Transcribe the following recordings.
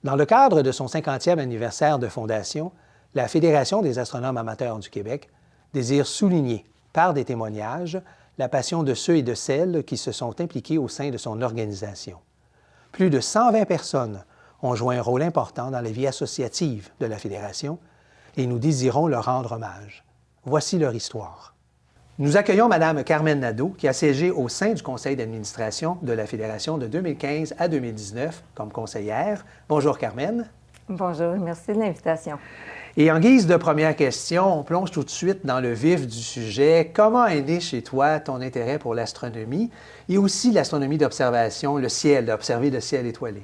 Dans le cadre de son 50e anniversaire de fondation, la Fédération des astronomes amateurs du Québec désire souligner, par des témoignages, la passion de ceux et de celles qui se sont impliqués au sein de son organisation. Plus de 120 personnes ont joué un rôle important dans la vie associative de la Fédération et nous désirons leur rendre hommage. Voici leur histoire. Nous accueillons Mme Carmen Nadeau, qui a siégé au sein du conseil d'administration de la Fédération de 2015 à 2019 comme conseillère. Bonjour Carmen. Bonjour, merci de l'invitation. Et en guise de première question, on plonge tout de suite dans le vif du sujet. Comment est né chez toi ton intérêt pour l'astronomie et aussi l'astronomie d'observation, le ciel, d'observer le ciel étoilé?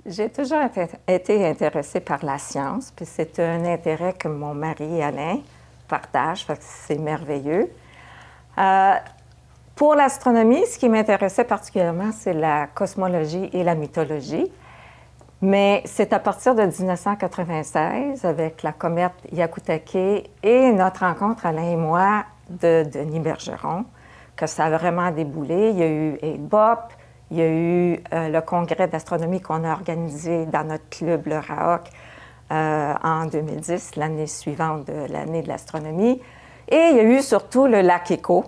J'ai toujours été intéressée par la science, puis c'est un intérêt que mon mari Alain partage, fait que c'est merveilleux. Pour l'astronomie, ce qui m'intéressait particulièrement, c'est la cosmologie et la mythologie. Mais c'est à partir de 1996, avec la comète Hyakutake et notre rencontre, Alain et moi, de Denis Bergeron, que ça a vraiment déboulé. Il y a eu HALE-BOP, il y a eu le congrès d'astronomie qu'on a organisé dans notre club, le RAOC, en 2010, l'année suivante de l'année de l'astronomie. Et il y a eu surtout le lac Écho,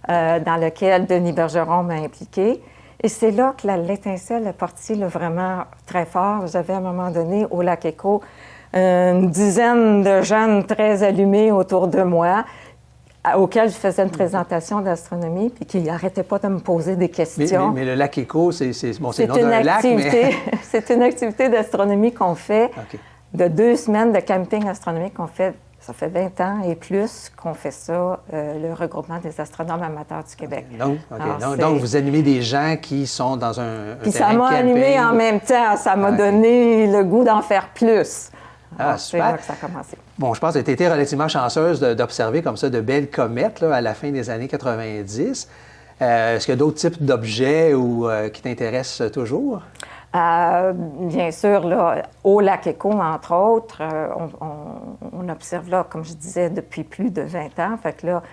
dans lequel Denis Bergeron m'a impliquée. Et c'est là que l'étincelle est partie vraiment très fort. J'avais à un moment donné, au lac Écho, une dizaine de jeunes très allumés autour de moi, auxquels je faisais une présentation d'astronomie, puis qui n'arrêtaient pas de me poser des questions. Mais le lac Écho, c'est le nom d'un lac, mais... C'est une activité d'astronomie qu'on fait, de 2 semaines de camping astronomique qu'on fait. Ça fait 20 ans et plus qu'on fait ça, le regroupement des astronomes amateurs du Québec. Donc, vous animez des gens qui sont dans un Puis terrain ça m'a animé en même temps. Ça m'a donné le goût d'en faire plus. C'est là que ça a commencé. Bon, je pense que tu as été relativement chanceuse d'observer comme ça de belles comètes là, à la fin des années 90. Est-ce qu'il y a d'autres types d'objets qui t'intéressent toujours? Bien sûr, là, au lac Écho, entre autres, on observe là, comme je disais, depuis plus de 20 ans. Fait que là,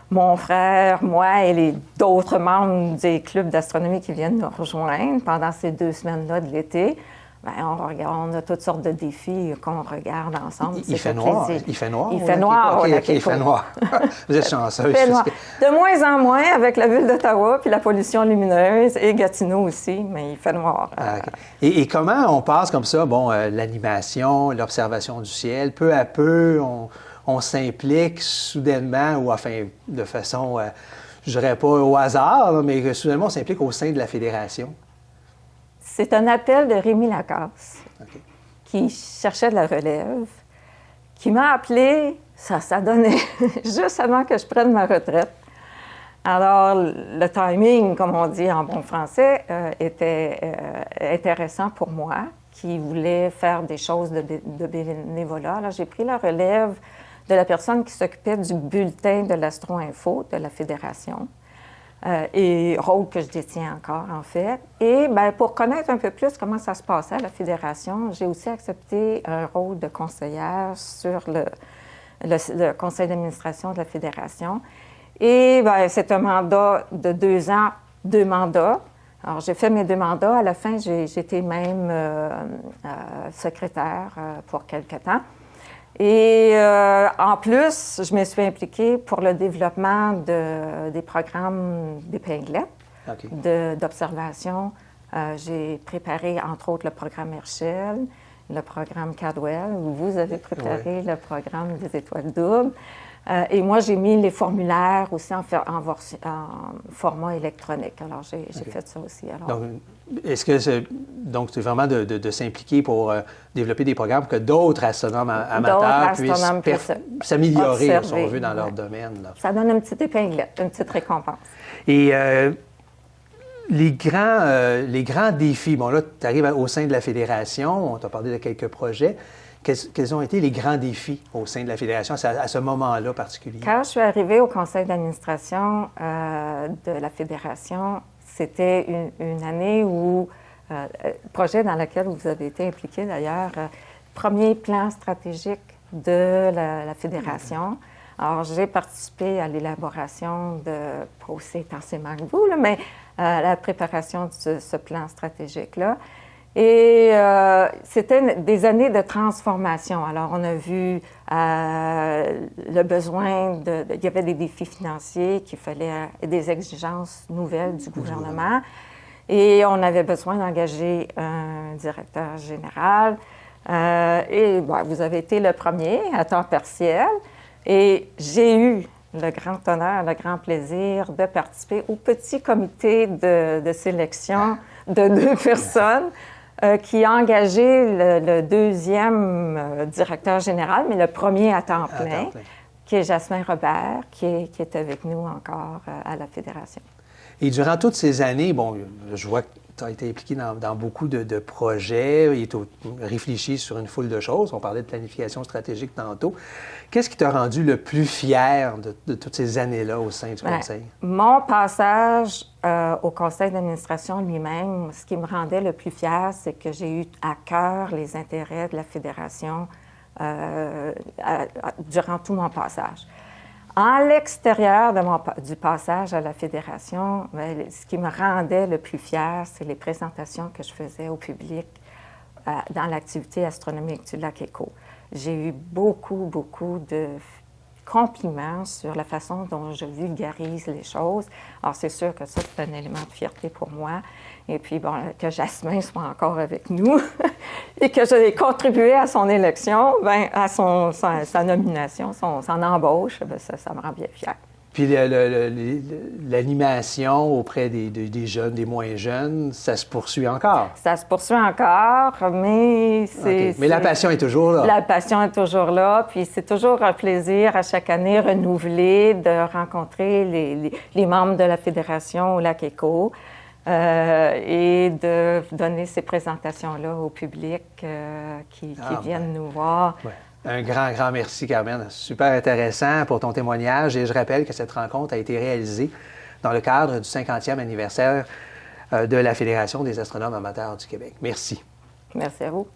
mon frère, moi et d'autres membres des clubs d'astronomie qui viennent nous rejoindre pendant ces 2 semaines-là de l'été, bien, on a toutes sortes de défis qu'on regarde ensemble. Il fait noir. Il fait noir au lac Écho. Il fait noir. Vous êtes chanceuse. Il fait noir. De moins en moins avec la ville d'Ottawa puis la pollution lumineuse et Gatineau aussi, mais il fait noir. Et comment on passe comme ça, l'animation, l'observation du ciel, peu à peu, on s'implique soudainement ou enfin de façon, je dirais pas au hasard, mais soudainement on s'implique au sein de la Fédération? C'est un appel de Rémi Lacasse, qui cherchait de la relève, qui m'a appelé, ça donnait juste avant que je prenne ma retraite. Alors, le timing, comme on dit en bon français, était intéressant pour moi, qui voulait faire des choses de bénévolat. Alors, j'ai pris la relève de la personne qui s'occupait du bulletin de l'Astro-Info de la Fédération. Et rôle que je détiens encore, en fait. Et bien, pour connaître un peu plus comment ça se passait à la Fédération, j'ai aussi accepté un rôle de conseillère sur le conseil d'administration de la Fédération. Et bien, c'est un mandat de 2 ans, 2 mandats. Alors, j'ai fait mes 2 mandats. À la fin, j'étais même secrétaire pour quelque temps. Et en plus, je me suis impliquée pour le développement des programmes d'épinglettes, d'observation. J'ai préparé, entre autres, le programme Herschel, le programme Cadwell, où vous avez préparé le programme des étoiles doubles. Et moi, j'ai mis les formulaires aussi en format électronique. Alors, j'ai fait ça aussi. Alors, donc, est-ce que c'est vraiment de s'impliquer pour développer des programmes que d'autres astronomes amateurs puissent s'améliorer, si on veut, dans leur domaine? Là. Ça donne une petite épinglette, une petite récompense. Et les grands défis, là, tu arrives au sein de la Fédération, on t'a parlé de quelques projets. Quels ont été les grands défis au sein de la Fédération à ce moment-là particulier? Quand je suis arrivée au conseil d'administration de la Fédération, c'était une année où, projet dans lequel vous avez été impliqué d'ailleurs, premier plan stratégique de la Fédération. Alors, j'ai participé à l'élaboration pas aussi intensément que vous, là, mais à la préparation de ce plan stratégique-là. Et c'était des années de transformation. Alors, on a vu le besoin il y avait des défis financiers qu'il fallait, des exigences nouvelles du gouvernement. Et on avait besoin d'engager un directeur général. Vous avez été le premier à temps partiel. Et j'ai eu le grand honneur, le grand plaisir de participer au petit comité de sélection de 2 personnes qui a engagé le deuxième directeur général, mais le premier à temps plein, qui est Jasmin Robert, qui est avec nous encore à la Fédération. Et durant toutes ces années, bon, je vois que tu as été impliqué dans beaucoup de projets, et tu as réfléchi sur une foule de choses. On parlait de planification stratégique tantôt. Qu'est-ce qui t'a rendu le plus fier de toutes ces années-là au sein du Conseil? Mon passage au Conseil d'administration lui-même, ce qui me rendait le plus fier, c'est que j'ai eu à cœur les intérêts de la Fédération durant tout mon passage. En l'extérieur du passage à la Fédération, ce qui me rendait le plus fier, c'est les présentations que je faisais au public dans l'activité astronomique du lac Écho. J'ai eu beaucoup de compliments sur la façon dont je vulgarise les choses. Alors, c'est sûr que ça, c'est un élément de fierté pour moi. Et puis, bon, que Jasmin soit encore avec nous et que j'ai contribué à son élection, à sa nomination, son embauche, ça me rend bien fière. Puis l'animation auprès des jeunes, des moins jeunes, ça se poursuit encore? Ça se poursuit encore, mais Mais la passion est toujours là? La passion est toujours là, puis c'est toujours un plaisir à chaque année renouvelé de rencontrer les membres de la Fédération au lac Écho et de donner ces présentations-là au public qui viennent nous voir. Ouais. Un grand merci, Carmen. Super intéressant pour ton témoignage. Et je rappelle que cette rencontre a été réalisée dans le cadre du 50e anniversaire de la Fédération des astronomes amateurs du Québec. Merci. Merci à vous.